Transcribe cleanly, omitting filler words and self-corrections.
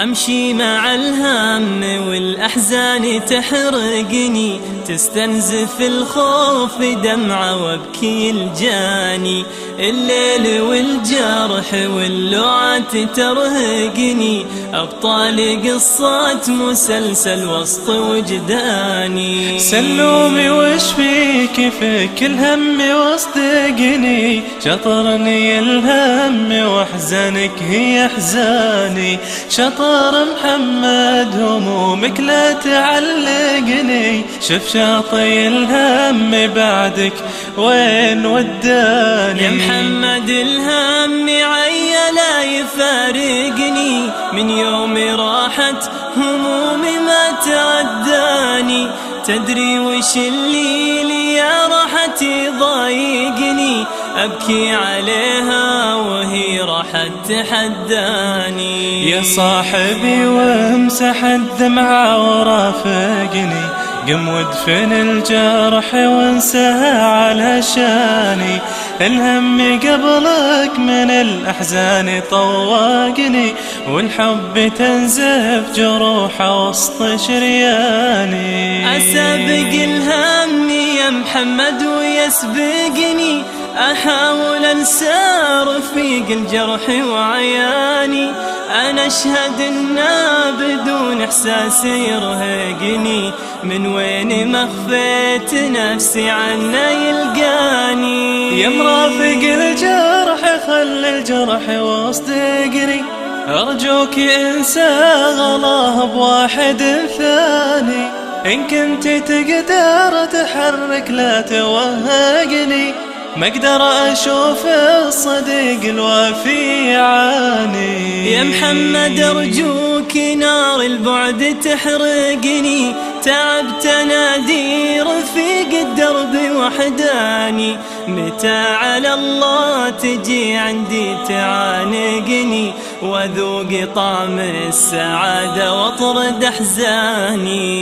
أمشي مع الهم والأحزان تحرقني، تستنزف الخوف دمعة وابكي الجاني. الليل والجرح واللوعات ترهقني، أبطال قصات مسلسل وسط وجداني. سلومي وش فيك فك الهم واصدقني، شطرني الهم واحزانك هي احزاني. شطر محمد همومك لا تعلقني، شوف شاطي الهم بعدك وين وداني. يا محمد الهم عيا لا يفارقني، من يوم راحت همومي ما ترداني. تدري وش اللي يا راحتي ضايقني، أبكي عليها وهي راحت تحداني. يا صاحبي وامسح الدمعة ورافقني، قم وادفن الجرح وانساها علشاني. الهم قبلك من الأحزان طوقني، والحب تنزف جروحه وسط شرياني. أسابق الهم يا محمد ويسبقني، أحاول أنسى رفيق الجرح وعياني. أنا أشهد إنه بدون إحساس يرهقني، من وين ما خفيت نفسي عنه يلقاني. يا مرافق الجرح خل الجرح واصدقني، أرجوك انسى غلاه بواحد ثاني. إن كنت تقدر تحرك لا توهقني، ما اقدر اشوف الصديق الوفي يعاني. يا محمد ارجوك نار البعد تحرقني، تعبت انادي رفيق الدرب وحداني. متى على الله تجي عندي تعانقني، وذوق طعم السعادة واطرد احزاني.